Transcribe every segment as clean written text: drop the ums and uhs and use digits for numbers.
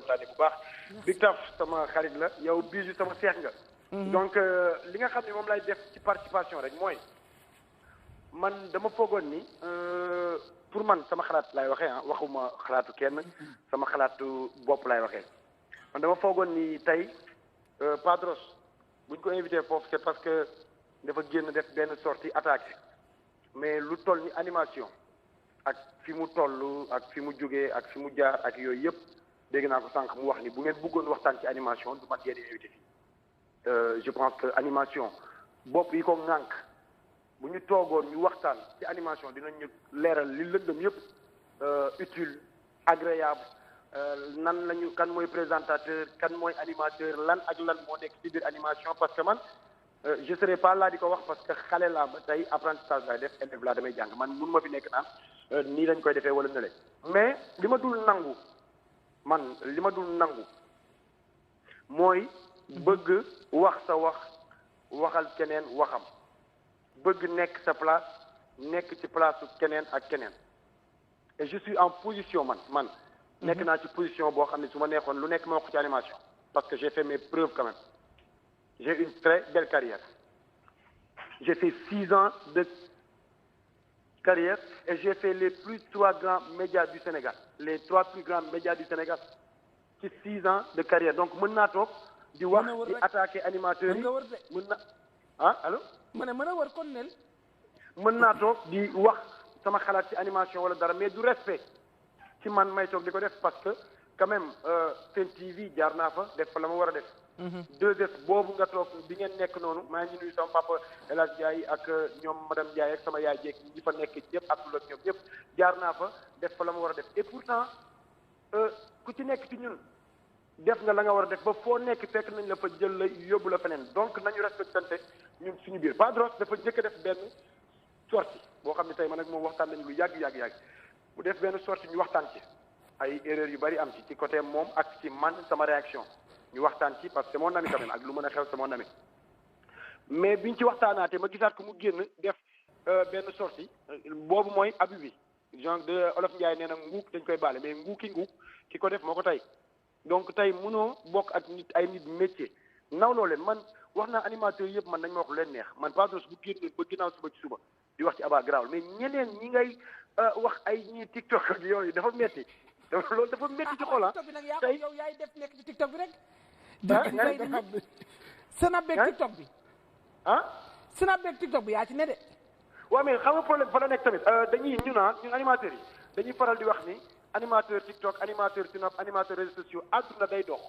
kontaane bu baax. Big Taf sama xarit la yow Bijou sama seex nga. donc li nga xam ne moom lay def ci participation rek mooy man dama foogoon ni pour man sama xalaat lay waxee waxuma xalaatu kenn sama xalaatu bopp lay waxee man dama foogoon ni tey Padros buñ ko invité foofu c'est parce que dafa génn def benn sortie attaqué mais lu toll ni animation ak fi mu toll ak fi mu jógee ak fi mu jaar ak yooyu yëpp dégg naa ko sànq mu wax ni bu ngeen bëggoon waxtaan ci animation du mat yéen invité fii je pense que animation bopp yi ko ŋànk bu ñu toogoon ñu waxtaan ci animation dinañu leeral li lëndëm yëpp utile agréable nan lañu kan mooy présentateur kan mooy animateur lan ak lan moo nekk ci biir animation parce que man je serai pas là di ko wax parce que xale laa ba tey apprentissage lay def élève laa damay jàng man mun ma fi nekk naan nii lañ koy defee wala ne mais li ma dul nangu mooy bëgg wax sa waxal keneen waxam bëgg nekk sa place nekk ci place keneen ak keneen et je suis en position man nekk naa ci position boo xam ne su ma neexoon lu nekk ma wax ci animation parce que j'ai fait mes preuves quand même j'ai une très belle carrière j'ai fait 6 ans de carrière et j'ai fait les trois plus grands médias du Sénégal ci 6 ans de carrière donc mën naa toog di wax di attaquer animateurs yi mën na allo mën a wër kon nel mën naa toog di wax sama xalaat ci animation wala dara mais du respect ci man may toog di ko def parce que quand même Sen TV jaar naa fa def fa la ma war a def 2S boobu nga toog bi ngeen nekk noonu maa ngi nuyu sama papa El Hadj Ndiaye ak ñoom madame Ndiaye ak sama yaay jeeg ñi fa nekk ñëpp ak lu ñoom ñëpp jaar naa fa def fa la ma war a def et pourtant ku ci nekk ci ñun def nga la nga war a def ba foo nekk fekk nañ la fa jël la yóbbu la feneen donc nañu respectante ñun suñu biir Padros dafa njëkk a def benn sortie boo xam ne tey man ak moom waxtaan nañu lu yàgg mu def benn sortie ñu waxtaan ci ay erreurs yu bari am ci côté moom ak ci man sama réaction ñu waxtaan ci parce que c'est mon ami quand même ak lu mën a xew c'est mon ami mais biñ ci waxtaanaatee ma gisaat ko mu génn def benn sortie boobu mooy abus bi genre de Olof Ndiaye nee na nguuk dañ koy baale mais nguuk ki ko def moo ko tey donc tey mënoo bokk ak ay nit métier nawloo leen man wax naa animateurs yëpp man nañ ma wax lu leen neex man Padros bu génn ba ginnaaw suba ci suba di wax ci Aba Garaawul mais ñeneen ñi ngay wax ay ñii TikTok ak yooyu dafa metti loolu dafa metti ci xol TikTok bi nag yow yaay def nekk ci TikTok bi rek Snap beeg TikTok bi Snap beeg TikTok bi yaa ci ne de waaw mais xam nga problème fa la nekk tamit dañuy ñun animateurs yi dañuy faral di wax ni animateur TikTok animateur Snap animateur réseaux sociaux àdduna day dox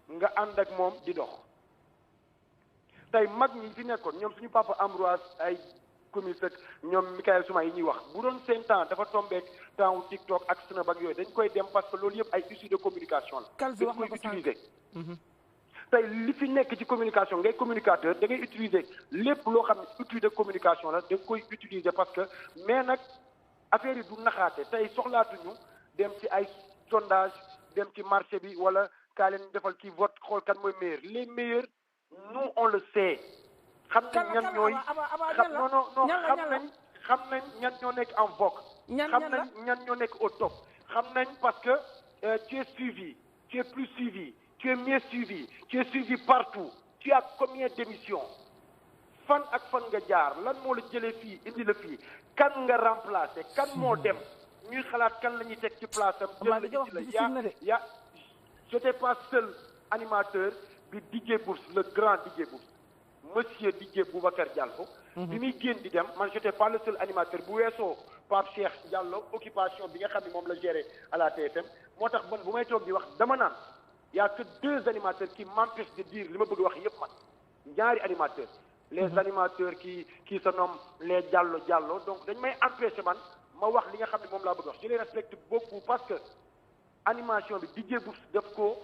nga ànd ak moom di dox tey mag ñi fi nekkoon ñoom suñu papa Ambroise ay commis ak ñoom Michael Souma yi ñuy wax bu doon seen temps dafa tombeek temps TikTok ak Snap ak yooyu dañ koy dem parce que loolu yëpp ay issues de communication la dañ koy utiliser tey li fi nekk ci communication ngay communicateur da ngay utiliser lépp loo xam ne outil de communication la da nga koy utiliser parce que mais nag affaire yi du naxaate tey soxlaatuñu dem ci ay sondage dem ci marché bi wala kaa leen defal kii vote xool kan mooy meilleur les meilleurs nous on le sait xam nañ ñan ñooy xam nañ ñan ñoo nekk en vogue xam nañ ñan ñoo nekk au top xam nañ parce que tu es suivi tu es plus suivi tu es mieux suivi tu es suivi partout tu as combien d'émissions fan ak fan nga jaar lan moo la jëlee fii indi la fii kan nga remplacer kan moo dem ñuy xalaat kan la ñuy teg ci place am jël la ci la j'étais pas seul animateur bi DJ Bourse le grand DJ Bourse monsieur DJ Boubacar Diallo bi muy génn di dem man j'étais pas le seul animateur bu weesoo Pape Cheikh Diallo occupation bi nga xam ne moom la géré à la TFM moo tax man bu may toog di wax dama naan y a que 2 animateurs qui m'empêchent de dire li ma bëgg wax yépp man ñaari animateurs les animateurs qui se nomment les Diallo donc dañ may empêcher man ma wax li nga xam ne moom laa bëgg wax je les respecte beaucoup parce que animation bi DJ Bourse daf ko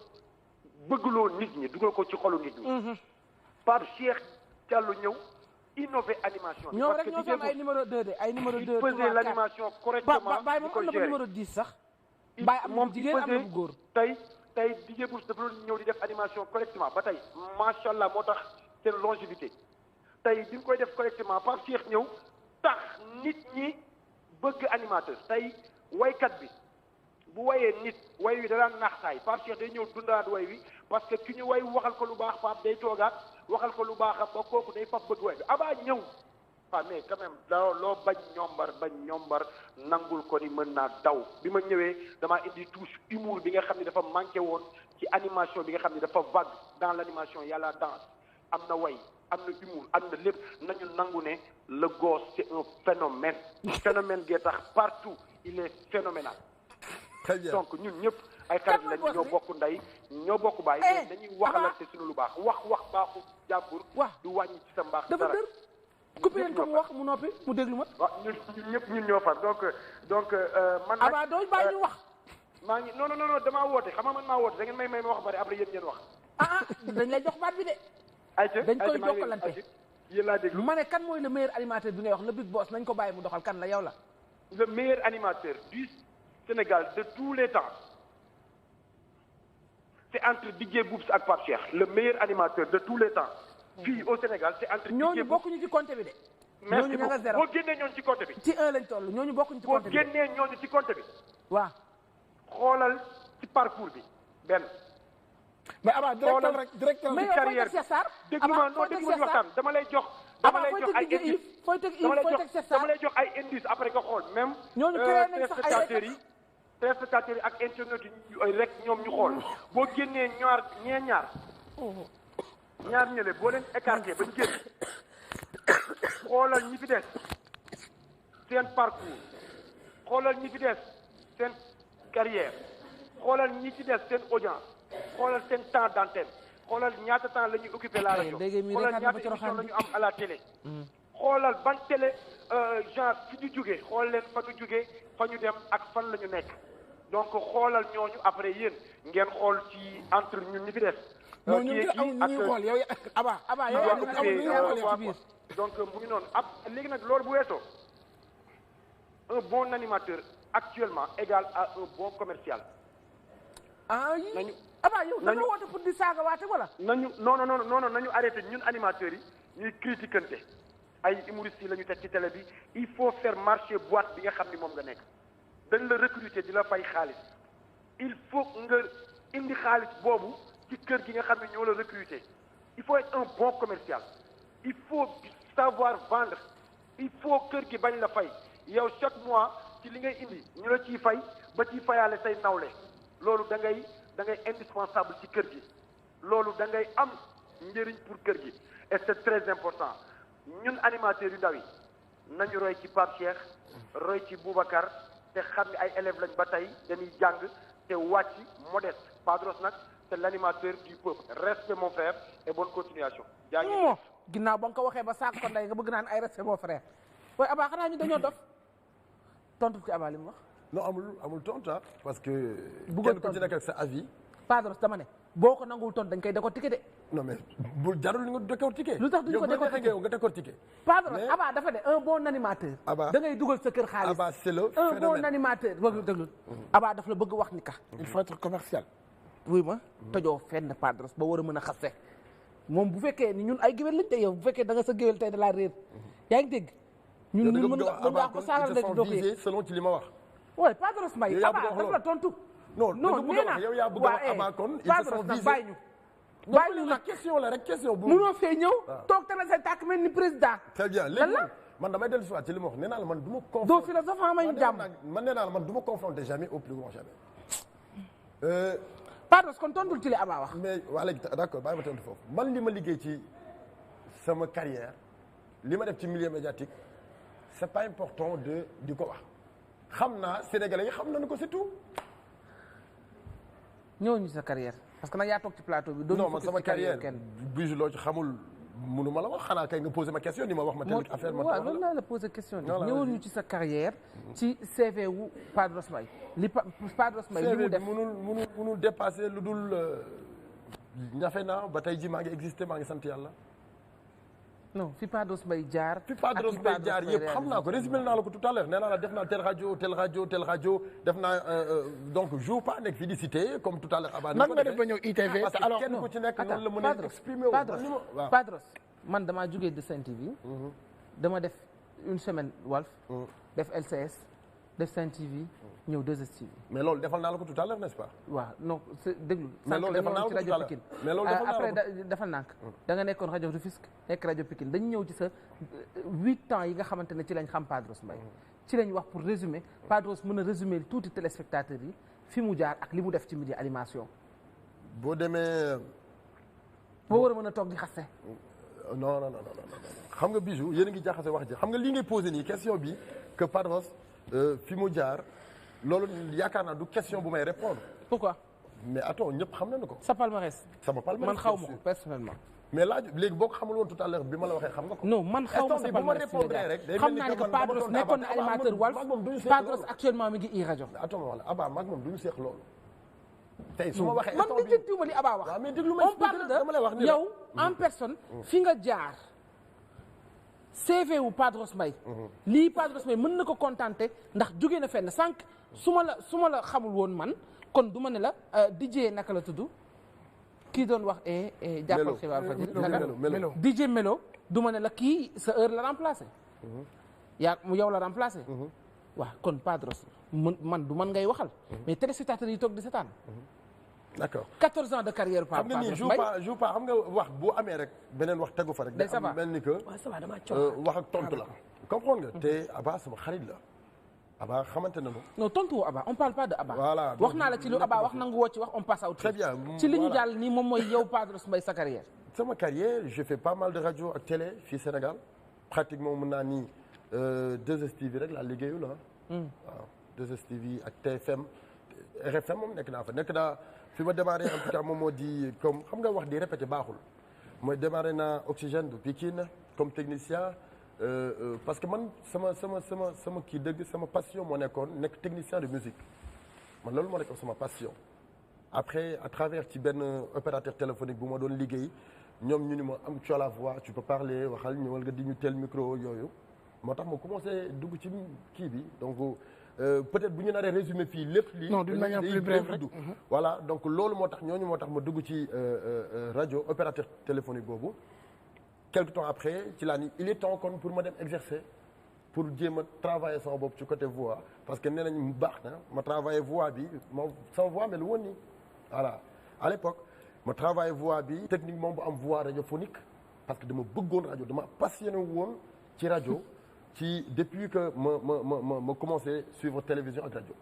bëggloo nit ñi dugal ko ci xolu nit ñi Pape Cheikh Diallo ñëw innové animation bi ñoom rek ñoo fi am ay numéro 2 de ay numéro 2 il faisait l'animation correctement Baye moom am na ba numéro 10 sax Baye am na jigéen am na bu góor tey DJ Bourse dafa doon ñëw di def animation correctement ba tey macha allah moo tax seen longévité tey bi nga koy def correctement Pape Cheikh ñëw tax nit ñi bëgg animateur tey waykat bi bu wayee nit way wi da daan naax saay Pape Cheikh day ñëw dundaat way wi parce que ki ñu way waxal ko lu baax Pape day toogaat waxal ko lu baax ba kooku day fab bëgg way bi Abba ñëw mais quand même da loo bañ ñombar nangul ko ni mën naa daw bi ma ñëwee damaa indi touche humour bi nga xam ne dafa manqué woon ci animation bi nga xam ne dafa vague dans l'animation y a la danse am na way am na humour am na lépp nañu nangu ne le gosse c'est un phénomène gee tax partout il est phénoménal. Très bien. Donc ñun ñëpp ay xarit lañ ñoo bokk ndey ñoo bokk baay dañuy waxalante suñu lu baax wax baaxu jàmbur du wàññi ci sa mbaax dara coupé leen ko mu wax mu noppi mu déglu ma. waaw ñun ñoo far donc man. Abba doo bàyyi ñu wax. maa ngi non damaa woote xam nga man maa woote da ngeen may ma wax bari après yéen ngeen wax. dañ lay jox baat bi de. dañ koy jokkalante yéen laa déglu. ma ne kan mooy le meilleur animateur bi ngay wax le big boss nañ ko bàyyi mu doxal kan la yow la. le meilleur animateur du Sénégal de tous les temps c'est entre Didier Boubs ak Pape Cheikh le meilleur animateur de tous les temps. fii au Sénégal c'est entre. ñooñu bokkuñu ci compte bi de. merci beaucoup boo génnee ñooñu ci compte bi. ci 1 lañ toll ñooñu bokkuñu ci compte bi. boo génnee ñooñu ci compte bi. waaw. xoolal ci parcours bi benn. mais Abba directeur mais ci carrière bi déglu ma waxtaan dama lay jox. dama lay jox ay indices dama lay jox ay indices après nga xool même. ñooñu créé nañ sax ay téléspectateurs yi ak internet yi rek ñoom ñu xool boo génnee ñaar. ñaar ñële boo leen écarté ba ñu génn xoolal ñi fi des seen parcours xoolal ñi fi des seen carrière xoolal ñi fi des seen audience xoolal seen temps d'antenne xoolal ñaata temps la ñuy occuper la rajo xoolal ñaata émission la ñu am à la télé xoolal ban télé genre fi ñu jógee xool leen fa ñu jógee fa ñu dem ak fan la ñu nekk donc xoolal ñooñu après yéen ngeen xool ci entre ñun ñi fi des non ñun ñu xool yow Abba yow donc mu ngi noonu léegi nag loolu bu weesoo un bon animateur actuellement égal à un bon commercial. nañu Abba yow da nga woote pour di saaga waate wala. nañu non nañu arrêté ñun animateurs yi ñuy critiquante ay humoristes yi la ñu teg ci télé bi il faut faire marcher boîte bi nga xam ni moom nga nekk dañ la recruter di la fay xaalis il faut nga indi xaalis boobu. ci kër gi nga xam ne ñoo la recruter il faut être un bon commercial il faut savoir vendre il faut kër gi bañ la fay yow chaque mois ci li ngay indi ñu la ciy fay ba ciy fayaale say nawle loolu da ngay indispensable ci kër gi loolu da ngay am njëriñ pour kër gi et c'est très important ñun animateurs yu ndaw yi nañu roy ci Pape Cheikh roy ci Boubacar te xam ne ay élèves lañ ba tey dañuy jàng te wàcc modeste Padros nag c'est l'animateur du peuple respect mon frère et bonne continuation. jaajëf ginnaaw ba nga ko waxee ba saako ko ndey nga bëgg naan ay respect mon frère waaye Abba xanaa ñu dañoo dof tontu ci Abba li mu wax. non amul tontu parce que. kenn ku ci nekk ak sa avis. Padros dama ne boo ko nanguwul tontu dañ koy décortiquer de. non mais bu jarul nga décortiquer. lu tax duñ ko décortiquer yow nga décortiquer. Padros Abba dafa ne un bon animateur. Abba da ngay dugal sa kër xaalis. Abba c'est le un phénomène. bon animateur déglu Abba daf la bëgg wax ni ka. il faut être commercial. wuy ma tojoo fenn Padros ba war a mën a xase moom bu fekkee ni ñun ay géwél lañ te yow bu fekkee da nga sa géwél tey da laa réer yaa ngi dégg ñun mën nga ko saalal rek doo ko selon ci li ma wax. oui Padros Mbaye Abba daf la tontu. non nee na yow yaa bëgg a wax Abba kon ils se sont visés. bàyyi ñu nag question la rek question bu. mënoo fee ñëw toog tamit say tàkk mel ni président. très bien léegi man damay dellu si waat ci li ma wax nee naa la man du ma confronté. doo philosophe may jàmm man nee naa la man du ma confronté jamais au plus grand jamais. Padros kon tontul ci li Abba wax. mais waa léegi d'accord bàyyi ma tontu foofu man li ma liggéey ci sama carrière li ma def ci milieu médiatique c'est pas important di ko wax xam naa sénégalais yi xam nañu ko c'est tout. ñëwuñu sa carrière parce que nag yaa toog ci plateau bi. non man sama carrière bisu loo ci xamul mënu ma la wax xanaa kay nga posé ma question ni ma wax ma telle affaire ma. waaw loolu laa la posé question ni ñëwuñu ci sa carrière ci CV wu Padros Mbaye li Padros Mbaye li mu def mënul dépasser lu dul ñafe naa ba tey ji maa ngi existé maa ngi sant yàlla. non fi Padros Mbaye jaar. fi Padros Mbaye jaar yëpp xam naa ko résumé naa la ko tout à l'heure nee naa la def naa tel rajo def naa donc jour pas nekk fii di cité comme tout à l'heure Abba nan nga def ba ñëw ITV parce que kenn ku ci nekk noonu la mën a exprimer wu. Padros man damaa jógee de Sen TV dama def une semaine Walf def LCS def Sen TV ñëw 2STV. mais loolu defal naa la ko tout à l'heure n'est-ce pas. waaw non c'est déglu. mais loolu defal naa la ko tout à l'heure mais loolu defal naa la ko après defal nànk da nga nekkoon rajo Rufisque nekk rajo Pikine dañu ñëw ci sa 8 ans yi nga xamante ne ci lañ xam Padros Mbaye ci lañ wax pour résumer Padros mën a résumer tuuti téléspectateurs yi fi mu jaar ak li mu def ci média animation. boo demee. boo war a mën a toog di xaste. non xam nga Bijou yéen a ngi jaxase wax ji xam nga lii ngay posé nii question bi que Padros fi mu jaar loolu yaakaar naa du question bu may répondre. pourquoi. mais attends ñëpp xam nañu ko. sa palmarès. sama palmarès man xaw ma ko personnellement. mais laaj léegi boo ko xamul woon tout à l'heure bi ma la waxee xam nga ko. non man xaw ma sa palmarès bu ma répondre rek. day xam naa ne que Padros nekkoon na animateur Walf Padros actuellement mi ngi i rajo. attends ma wax la Abba maag moom duñu seex loolu. tey su ma waxee man nga jëntiwuma li Abba wax. waaw mais déglu ma on parle de yow en personne fi nga jaar. CV wu Padros Mbaye lii Padros Mbaye mën na ko contenté ndax jóge na fenn sànq su ma la xamul woon man kon du ma ne la DJ naka la tudd kii doon wax jàppal xibaar fajiri naka DJ Melo du ma ne la kii sa heure la remplacé yaa yow la remplacé waaw kon Padros man du man ngay waxal mais téléspectateurs yi toog di seetaan d'accord 14 ans de carrière Padros Mbaye xam nga nii joue pas xam nga wax boo amee rek beneen wax tegu fa rek. day am mel ni que wax ak tontu la. comprendre nga te Abba sama xarit la Abba xamante nañu. non tontu woo Abba on parle pas de Abba. voilà wax naa la ci lu Abba wax nangu woo ci wax on passe à autre chose. très bien ci li ñu jàll nii moom mooy yow Padros Mbaye sa carrière. sama carrière j'ai fait pas mal de radio ak télé fii Sénégal pratiquement mën naa ni 2STV rek laa liggéeyu la waaw 2STV ak TFM RFM moom nekk naa fi ma démarré en tout cas moom moo di comme xam nga wax di répété baaxul mooy démarré naa Oxygène de Pikine comme technicien parce que man sama kii dëgg sama passion moo nekk technicien de musique man loolu moo nekkoon sama passion. après à travers ci benn opérateur téléphonique bu ma doon liggéey ñoom ñu ni ma am tu as la voix tu peux parler waxal ñëwal nga di ñu tel micro yooyu moo tax ma commencé dugg ci kii bi donc. peut-être bu ñu naree résumé fii lépp lii. non d'une manière plus brève rek. voilà donc loolu moo tax ma dugg ci rajo opérateur téléphonique boobu. quelque temps après ci laa ni il est temps kon pour ma dem exercer pour jéem a travailler sama bopp ci côté voix parce que nee nañ mu baax na ma travailler voix bi moom sama voix mel woon nii voilà à l'époque ma travailler voix bi technique moom bu am voix radiophonique parce que dama bëggoon rajo dama passionné woon ci rajo. depuis que ma commencé suivre télévision ak rajo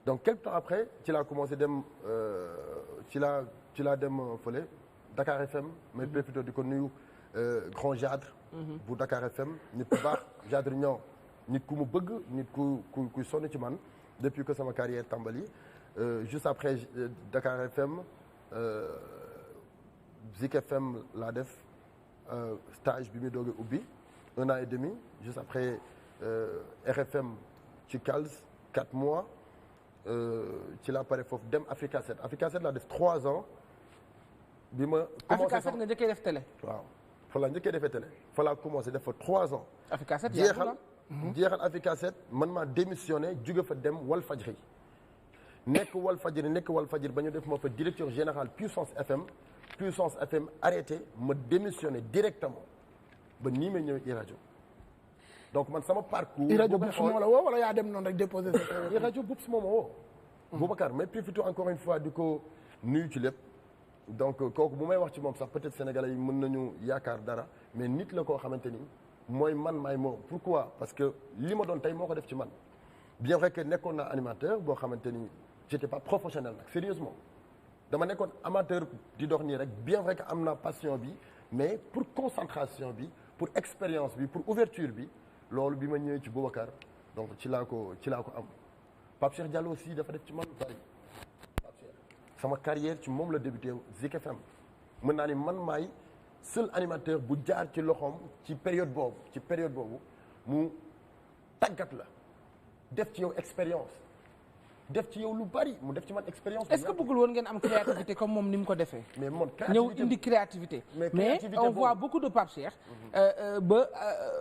donc quelque temps après ci laa commencé dem ci laa dem fële Dakar FM mais plutôt di ko nuyu grand Jadre bu Dakar FM nit ku baax Jadre ñoo nit ku mu bëgg nit ku sonn ci man depuis que sama carrière tàmbali juste après Dakar FM Zik FM laa def stage bi muy doog a ubbi 1 an et demi juste après RFM ci CALS 4 mois ci laa pare foofu dem Africa 7 Africa 7 laa def 3 ans bi ma. Africa 7 nga njëkkee def télé. waaw fa laa njëkkee defee télé fa laa commencé def fa 3 ans. Africa 7 jeexal Africa 7 man maa démissionné jóge fa dem Walfadjri nekk Walfadjri ba ñu def ma fa directeur général Puissance FM arrêté ma démissionné directement. ba nii may ñëwee iRadio donc man sama parcours. iRadio Boups moo la woo wala yaa dem noonu rek déposé sa. iRadio Boups moo ma woo. Boubacar may profité encore une fois di ko nuyu ci lépp donc kooku bu may wax ci moom sax peut-être sénégalais yi mën nañu yaakaar dara mais nit la koo xamante ni mooy man maay moom. pourquoi parce que li ma doon tey moo ko def ci man bien vrai que nekkoon naa animateur boo xamante ni j'étais pas professionnel nag sérieusement dama nekkoon amateur di dox nii rek bien vrai que am naa passion bi mais pour concentration bi. pour expérience bi pour ouverture bi loolu bi ma ñëwee ci Boubacar donc ci laa ko am Pape Cheikh Diallo aussi dafa def ci man bari Pape Cheikh sama carrière ci moom la débuté Zik FM mën naa ni man maay seul animateur bu jaar ci loxoom ci période boobu mu tàggat la def ci yow expérience def ci yow lu bari mu def ci man expérience. est-ce que bëggul woon ngeen am créativité comme moom ni mu ko defee. mais man ñëw indi créativité. mais on voit beaucoup de Pape Cheikh. ba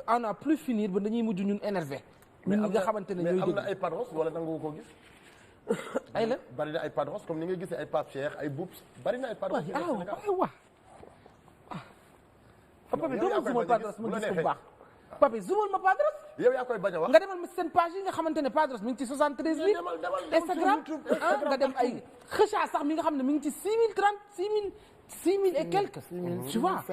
on a plus finir ba dañuy mujj ñun énervé. ñun ñi nga xamante ne ñooy déglu mais am na ay Padros wala nangu ko gis. ay la bari na ay Padros comme ni nga gisee ay Pape Cheikh ay Boups bari na ay Padros. waaw Pape doo ma zumal Padros ma gis ko bu baax. Pape zumal ma Padros. yow yaa koy bañ a wax. nga demal ma seen page yi nga xamante ne Padros mi ngi ci 73 000. Instagram nga dem ay xëcca sax mi nga xam ne mi ngi ci 6 030 6 000 et quelques. tu vois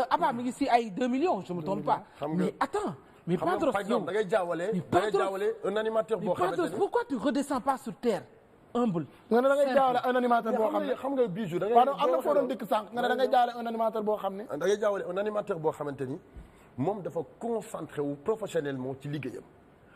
Abba mi ngi si ay 2 millions je me trompe pas. mais attends mais Padros par exemple da ngay jaawale un animateur boo xamante Padros pourquoi tu redescends pas sur terre humble. nga ne da ngay jaawale un animateur boo xam ne xam nga Bijou da ngay pardon am na foo doon dëkk sànq nga ne da ngay jaawale un animateur boo xam ne da ngay jaawale un animateur boo xamante ni moom dafa concentré wu professionnellement ci liggéeyam.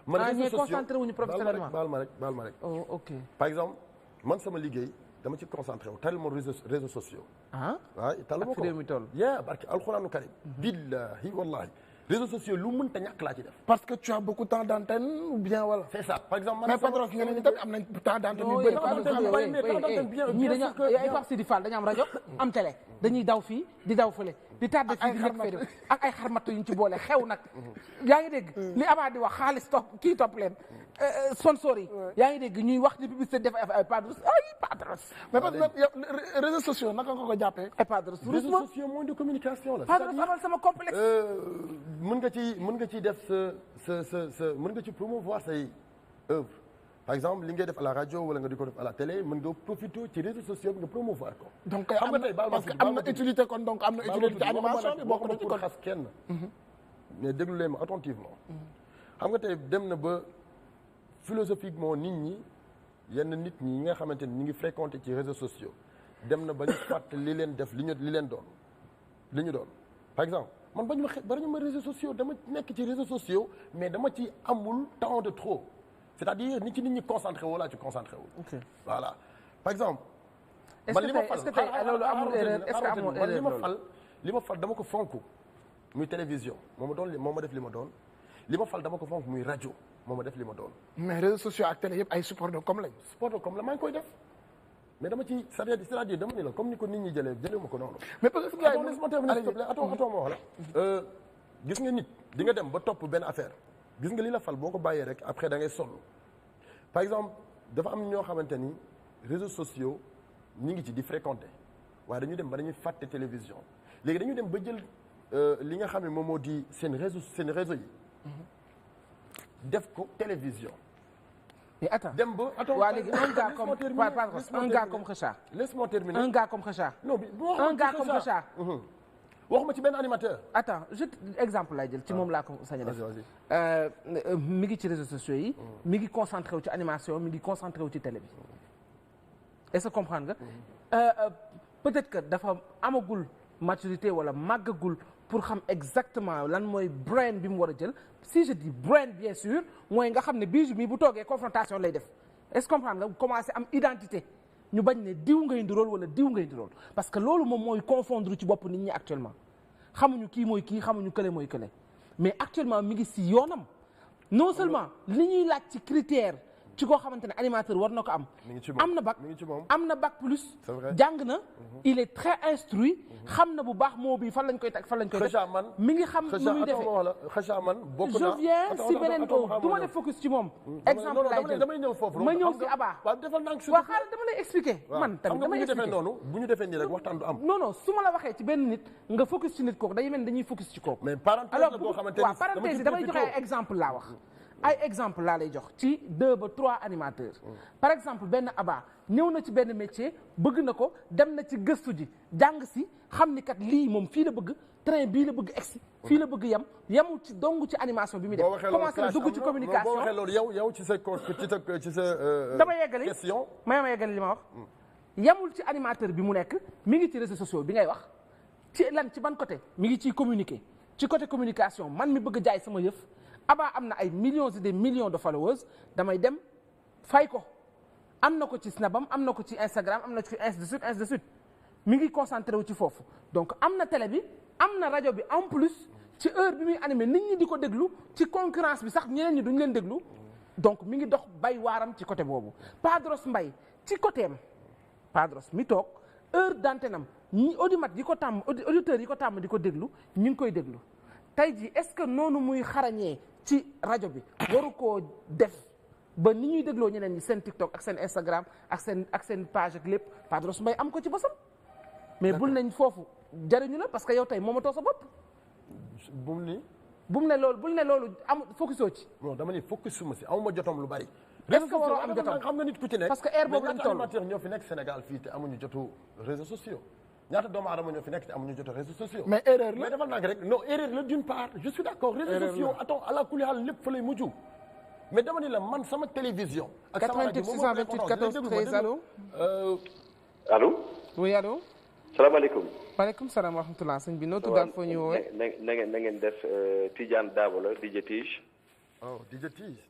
man réseaux sociaux concentré wuñu professionnellement baal ma rek. oh ok. par exemple man sama liggéey dama ci concentré wu tellement réseaux sociaux. ah waaw taluma ko ak mi toll. yaa barke alxuraanu karim. billahi wallahi réseaux sociaux lu mënta ñàkk laa ci def. parce que tu as beaucoup de temps d'antenne ou bien wala. c'est ça par exemple. mais Padros ñeneen ñi tamit am nañ temps d'antenne yu bëri. ñii dañoo ay Pape Sidi Fall dañu am rajo am télé dañuy daw fii di daw fële di tardé fii di nekk fee def ak ay xarmat yu ñu ci boole xew nag. yaa ngi dégg li Abba di wax xaalis topp leen sponsor yi. yaa ngi dégg ñuy wax di publicité def ay Padros ay Padros. mais parce que réseaux sociaux naka nga ko jàppee. ay Padros réseaux sociaux moyen de communication la. Padros amal sama complexe. mën nga ci def mën nga ci promouvoir say œuvre par exemple li ngay def à la rajo wala nga di ko def à la télé mën nga profiter ci réseaux sociaux nga promouvoir ko. donc xam nga tey parce que am na utilité kon donc am na utilité ci animation bi bokk na ci pour xas kenn. mais déglu leen ma attentivement. xam nga tey dem na ba philosophiquement nit ñi yenn nit ñi nga xamante ni ñu ngi fréquenté ci réseaux sociaux dem na ba ñu fàtte li leen def li ñu doon par exemple. man bañu ma réseaux sociaux dama nekk ci réseaux sociaux mais dama ci amul temps de trop c'est-à-dire nit ñi concentré wu laa ci concentré wu. ok voilà par exemple. man li ma fal est-ce que tey loolu amul erreur est-ce que amul erreur man li ma fal dama ko fonk muy télévision moo ma def li ma doon li ma fal dama ko fonk muy rajo moo ma def li ma doon. mais réseaux sociaux ak télé yëpp ay support de com lañ. support de com la maa ngi koy def. mais dama ci c'est-à-dire dama ni la comme ni ko nit ñi jëlee ma ko noonu. mais parce que gars yi attends ma wax la. gis nga nit di nga dem ba topp benn affaire gis nga li la fal boo ko bàyyee rek après da ngay sonn par exemple dafa am ñoo xamante ni réseaux sociaux ñi ngi ci di fréquenter waaye dañu dem ba dañuy fàtte télévision léegi dañu dem ba jël li nga xam ne moom moo di seen réseau yi def ko télévision. mais attends dem ba attends waa léegi un gars comme Kheucha. laisse-moi terminer un gars comme Kheucha. non un gars comme Kheucha. waxuma ci benn animateur. attends exemple lay jël ci moom laa ko sañ a def. mi ngi ci réseaux sociaux yi. mi ngi concentré wu ci animation mi ngi concentré wu ci télé bi. est-ce que comprendre nga. peut-être que dafa amagul maturité wala màggagul pour xam exactement lan mooy brand bi mu war a jël si je dis brand bien sûr mooy nga xam ne Bijou mi bu toogee confrontation lay def est-ce que comprendre nga commencé am identité ñu bañ ne diw ngay ndirool wala diw ngay ndirool parce que loolu moom mooy confondre ci bopp nit ñi actuellement xamuñu kii mooy kii xamuñu kële mooy kële mais actuellement mi ngi si yoonam non seulement li ñuy laaj ci critère ci koo xamante ne animateur war na ko am. am na bac plus. jàng na il est très instruit. xam na bu baax moo bi fan lañ koy teg fan lañ koy def. mi ngi xam nu muy defee je viens si beneen du ma def focus ci moom. exemple laay jël damay ñëw foofu ma ñëw si Abba. waaw defal naa waaw xaaral dama lay expliquer. man tamit damay expliquer bu ñu defee nii rek waxtaan du am. non su ma la waxee ci benn nit nga focus ci nit kooku day mel dañuy focus ci kooku. mais parenthèse la boo xamante ni waaw parenthèse yi damay joxe ay exemple laa wax. ay exemple laa lay jox ci 2 ba 3 animateurs par exemple benn Abba ñëw na ci benn métier bëgg na ko dem na ci gëstu ji jàng si xam ni kat lii moom fii la bëgg train bii la bëgg egsi fii la bëgg yemul ci dong ci animation bi muy def commencé na dugg ci communication boo waxee loolu yow ci sa dama yeggali question ma yeggali li ma wax yemul ci animateur bi mu nekk mi ngi ci réseaux sociaux bi ngay wax ci lan ci ban côté mi ngi ciy communiquer ci côté communication man mi bëgg jaay sama yëf Abba am na ay millions et des millions de followers damay dem fay ko am na ko ci Snapam am na ko ci Instagram am na ci ainsi de suite mi ngi concentré wu ci foofu donc am na télé bi am na rajo bi en plus ci heure bi muy animé nit ñi di ko déglu ci concurrence bi sax ñeneen ñi duñ leen déglu donc mi ngi dox bay waaram ci côté boobu Padros Mbaye ci côté am Padros mi toog heure d'antenne am ñi audimat yi ko tàmm auditeurs yi ko tàmm di ko déglu ñu ngi koy déglu tey jii est-ce que noonu muy xarañee ci rajo bi waru koo def ba ni ñuy dégloo ñeneen ñi seen TikTok ak seen Instagram ak seen page ak lépp Padros Mbaye am ko ci bosam mais bul nañ foofu jariñu la parce que yow tey moomatoo sa bopp. bul ni bu mu ne loolu am focusoo ci. non dama ni focus suma si amuma jotom lu bari. est-ce que waroo am jotom xam nga nit ku ci nekk. parce que air boobu lañ toll mais ñaata animateur ñoo fi nekk Sénégal fii te amuñu jotu réseaux sociaux. ñaata doomu aadama ñoo fi nekk te amuñu jotu réseaux sociaux. mais erreur la mais defal naa rek non erreur la d'une part je suis d'accord. réseaux sociaux attends ala kulli haal lépp fa lay mujj. mais dama ni la man sama télévision. ak sama rajo 88 628 14 13 allo. allo. oui allo. salaamaaleykum. maaleykum salaam wa rahmatulah sëñ bi noo tudd ak foo ñu woowee. na ngeen def Tidiane Dabo la DJ Tige. oh DJ Tige.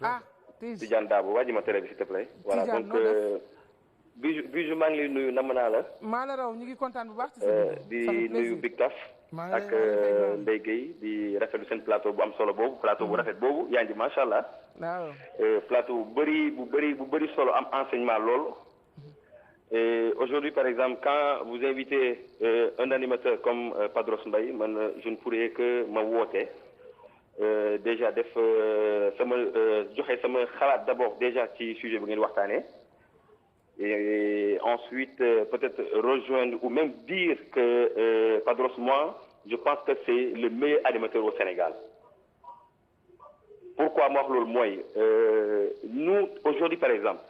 ah Tige Tidiane Dabo waa ji ma télé bi s'il te plaît. voilà donc Bijou maa ngi lay nuyu namm naa la. maa la raw ñu ngi kontaan bu baax. di nuyu Big Taf. ak Mbaye Gueye di rafetlu seen plateau bu am solo boobu plateau bu rafet boobu yaa ngi macha allah. waaw plateau bu bëri solo am enseignement lool. Et aujourd'hui, par exemple, quand vous invitez un animateur comme Padros Mbaye, je ne pourrais que me woote déjà def joxe sama xalaat d'abord déjà ci sujet bu ngeen waxtaanee et ensuite peut-être rejoindre ou même dire que Padros, moi, je pense que c'est le meilleur animateur au Sénégal. Pourquoi moi loolu mooy nous aujourd'hui par exemple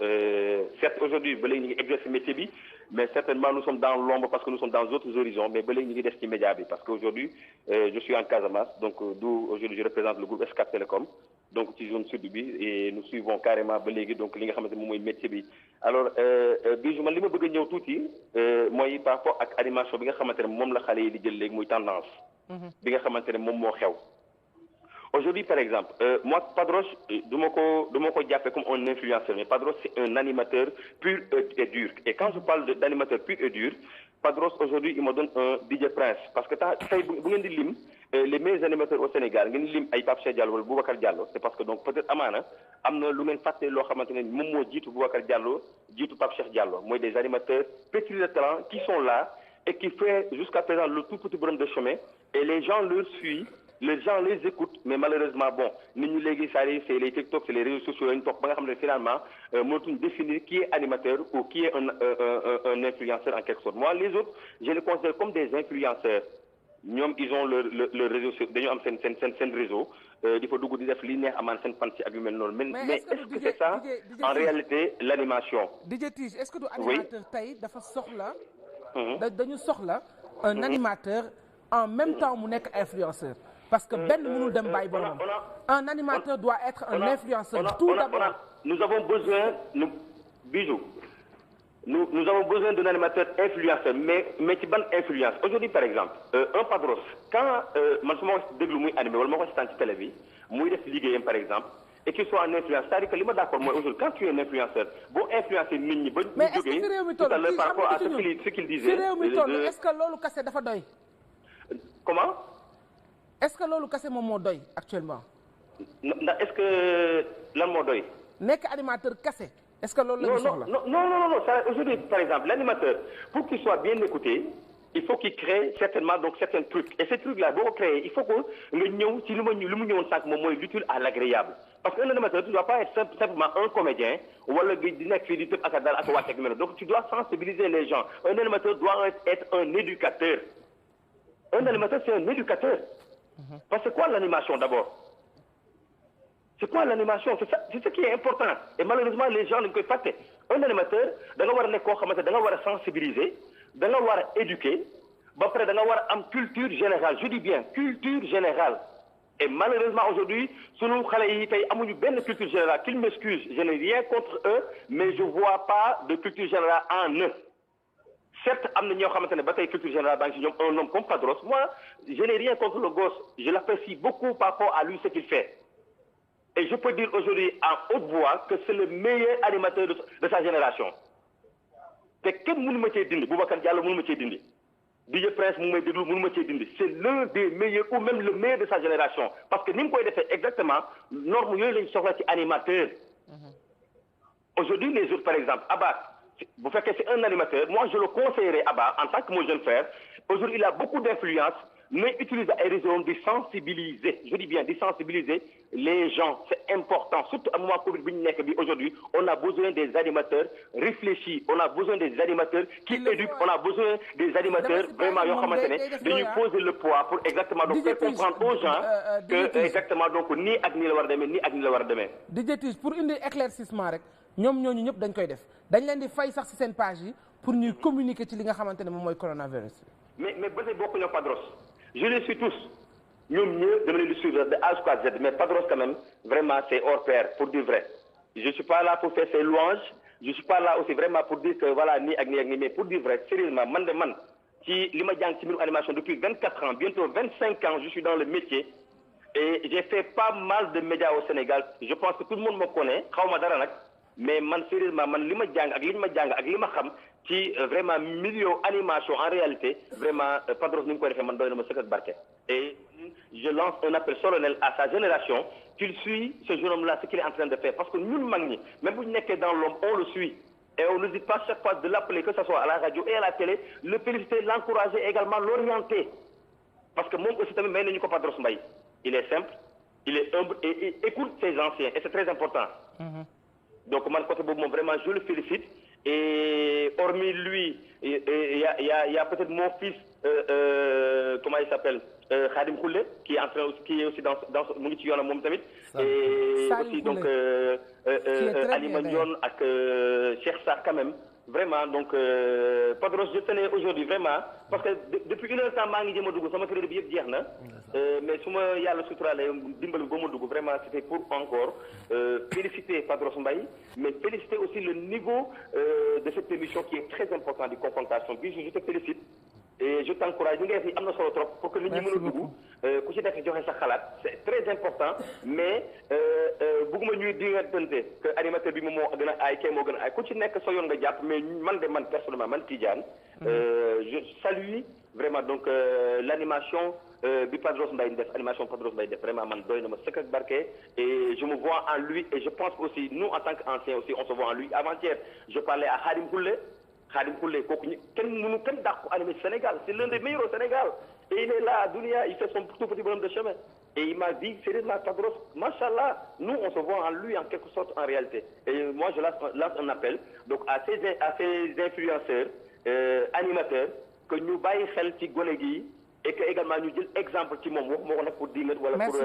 certes aujourd'hui ba léegi ñu ngi exercer métier bi mais certainement nous sommes dans l'ombre parce que nous sommes dans d'autres horizons mais ba léegi ñu ngi def ci média bi parce que aujourd'hui je suis en Casamance donc d'où aujourd'hui je représente le groupe Excaf Télécom donc ci zone sud bi et nous suivons carrément ba léegi donc li nga xamante moom mooy métier bi alors Bijou man li ma bëgg a ñëw tuuti mooy par rapport ak animation bi nga xamante ne moom la xale yi di jël léegi muy tendance bi nga xamante ne moom moo xew. Aujourd'hui, par exemple, moi, Padros, du ma ko jàppee comme un influenceur, mais Padros, c'est un animateur pur et dur. Et quand je parle d'animateur pur et dur, Padros, aujourd'hui, il me donne un DJ Prince. Parce que tey bu ngeen di lim les meilleurs animateurs au Sénégal ngeen di lim ay Pape Cheikh Diallo wala Boubacar Diallo c'est parce que donc peut-être amaana am na lu ngeen fàtte loo xamante ne moom moo jiitu Boubacar Diallo jiitu Pape Cheikh Diallo mooy des animateurs pétris de talent qui sont là et qui font jusqu'à présent le tout petit bonhomme de chemin et les gens leur suivent. Les gens les écoutent mais malheureusement bon nit ñi léegi c'est les TikTok c'est les réseaux sociaux yi ñu toog ba nga xam ne finalement mënatuñ définir qui est animateur ou qui est un influenceur en quelque sorte. Moi les autres je les considère comme des influenceurs ñoom ils ont le réseau dañoo am seen réseau di fa dugg di def li neex amaan seen fan ci ak yu mel noonu. mais est-ce que c'est ça en réalité l'animation. DJ Tige est-ce que du animateur tey dafa soxla. dañu soxla un animateur en même temps mu nekk influenceur. Parce que benn mënul dem bàyyi boromam. Un animateur doit être un influenceur. Tout d'abord. Nous avons besoin, Bijou, nous avons besoin d'un animateur influenceur. Mais ci ban influence. Aujourd'hui, par exemple, un Padros, quand man su ma ko déglu muy animé wala ma ko seetaan ci télé bi muy def liggéeyam par exemple et qu'il soit un influenceur c'est-à-dire que li ma d'accord mooy aujourd'hui quand tu es un influenceur boo influencer nit ñi ba ñu jógee tout à l'heure par rapport à ce qu'il disait. Si réew mi toll est-ce que loolu kese dafa doy. Comment? Est-ce que loolu kese moom moo doy actuellement. ndax est-ce que lan moo doy. nekk animateur kese. est-ce que loolu la ñu soxla. non ça aujourd'hui par exemple l'animateur pour qu'il soit bien écouté il faut qu'il crée certainement donc certains trucs et ces trucs là boo ko créer il faut que nga ñëw ci lu mu ñëwoon sànq moom mooy l'utile à l'agréable parce que un animateur tu dois pas être simplement un comédien wala di nekk fii di tëb ak daal ak wàcc ak mel donc tu dois sensibiliser les gens un animateur doit être un éducateur un animateur c'est un éducateur. Parce que quoi l'animation d'abord? C'est quoi l'animation? C'est ce qui est important. Et malheureusement les gens dañ koy fàtte. Un animateur da nga war a nekk koo xamante da nga war a sensibiliser da nga war a éduquer ba pare da nga war a am culture générale je dis bien culture générale. Et malheureusement aujourd'hui sunu xale yi tey amuñu benn culture générale qu'ils m'excusent je n'ai rien contre eux mais je vois pas de culture générale en eux. Certes am na ñoo xamante ne ba tey culture générale baa ngi ci ñoom un homme comme Padros moi je n'ai rien contre le gosse je l'apprécie beaucoup par rapport à lui ce qu'il fait et je peux dire aujourd'hui en haute voix que c'est le meilleur animateur de sa génération te kenn mënu ma cee dindi Boubacar Diallo mënu ma cee dindi DJ Prince mu may déglu mënu ma cee dindi c'est l'un des meilleurs ou même le meilleur de sa génération parce que ni mu koy defee exactement norme yooyu lañ soxla ci animateur aujourd'hui les autres par exemple Abba bu fekkee c'est un animateur moi je le conseillerais Abba en tant que mon jeune frère aujourd'hui il a beaucoup d'influence mais utiliser ay réseaux di sensibiliser je dis bien di sensibiliser les gens, c'est important, surtout à moment Covid bi ñu nekk bi aujourd'hui, on a besoin des animateurs réfléchis, on a besoin des animateurs qui éduquent, on a besoin des animateurs vraiment yoo xamante ne dañuy poser le poids pour exactement donc faire comprendre aux gens que exactement donc nii ak nii la war a demee nii ak nii la war a demee. DJ pour indi éclaircissement rek ñoom ñooñu ñëpp dañ koy def dañ leen di fay sax ci seen page yi pour ñuy communiquer ci li nga xamante ne moom mooy coronavirus. mais ba tey bokkuñu Padros je les suis tous. ñoom ñëpp dama leen di suivre de A jusqu'à Z mais Padros quand même vraiment c'est hors pair pour dire vrai je suis pas là pour faire ses louanges je suis pas là aussi vraiment pour dire que voilà nii ak nii mais pour dire vrai sérieusement man ci li ma jàng ci mbirum animation depuis 24 ans bientôt 25 ans je suis dans le métier et j'ai fait pas mal de médias au Sénégal je pense que tout le monde me connaît xaw ma dara nag mais man sérieusement man li ma jàng ak li ñu ma jàng ak li ma xam ci vraiment milieu animation en réalité vraiment Padros ni mu koy defee man doy na ma sëkk ak barke et je lance un appel solennel à sa génération qu'il suit ce jeune homme-là ce qu'il est en train de faire parce que ñun mag ñi même bu ñu nekkee dans l'ombre on le suit et on n'hésite pas chaque fois de l'appeler que ce soit à la radio et à la télé le féliciter l'encourager également l'orienter parce que moom aussi tamit may nañu ko Padros Mbaye il est simple il est humble et écoute ses anciens et c'est très important donc man côté boobu moom vraiment je le félicite et hormis lui il y a peut-être mon fils comment il s'appelle Khadim Khoule qui est aussi dans mu ngi ci yoonam moom tamit et aussi donc Alima Ndione ak Cheikh Sarr quand même vraiment donc Padros je tenais aujourd'hui vraiment parce que depuis une heure temps maa ngi jëm a dugg sama crédit bi yëpp jeex na mais su ma yàlla suturaale dimbali ba ma dugg vraiment c'était pour encore féliciter Padros Mbaye mais féliciter aussi le niveau de cette émission qui est très important de confrontation bi je te félicite et je t'encourage li nga def ni am na solo trop pour que nit ñi mën a dugg ku ci nekk joxe sa xalaat c'est très important mais bëgguma ñuy diggante que animateur bi moom moo gën a aay kee moo gën a aay ku ci nekk sa yoon nga jàpp mais man personnellement man Tidiane je salue vraiment donc l'animation bi Padros Mbaye def animation Padros Mbaye def vraiment man doy na ma sëkk ak barke et je me vois en lui et je pense aussi nous en tant qu'anciens aussi on se voit en lui avant-hier je parlais à Khadim Khoule kooku kenn dàq ko animé Sénégal c'est l'un des meilleurs au Sénégal et il est là à Dunia il fait son tout petit bonhomme de chemin et il m'a dit sérieusement Padros machallah nous on se voit en lui en quelque sorte en réalité et moi je lance un appel donc à ces influenceurs animateurs que ñu bàyyi xel ci gone gi et que également ñu jël exemple ci moom waxuma ko nag pour dingat wala pour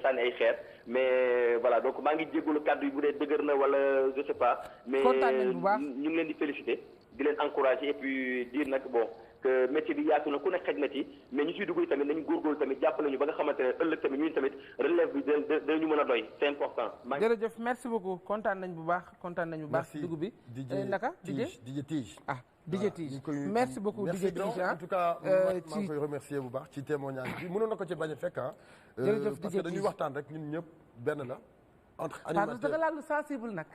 sànni ay xeer mais voilà donc maa ngi jégalu kàddu yi bu dee dëgër na wala je sais pas mais ñu ngi leen di féliciter di leen encourager et puis dire nag bon que métier bi yaatu na ku nekk xej na ci mais ñu ciy dugg tamit nañu góorgóorlu tamit jàpp nañu ba nga xamante ne ëllëg tamit ñun tamit relève bi dañu mën a doy c'est important. jërëjëf merci beaucoup kontaan nañ bu baax dugg bi. naka DJ Tige DJ Tige merci beaucoup DJ Tige en tout cas maa ngi koy remercier bu baax ci témoignage bi mënoon na ko ci bañ a fekk jërëjëf parce que dañuy waxtaan rek ñun ñëpp benn la entre animateur da nga laal lu sensible nag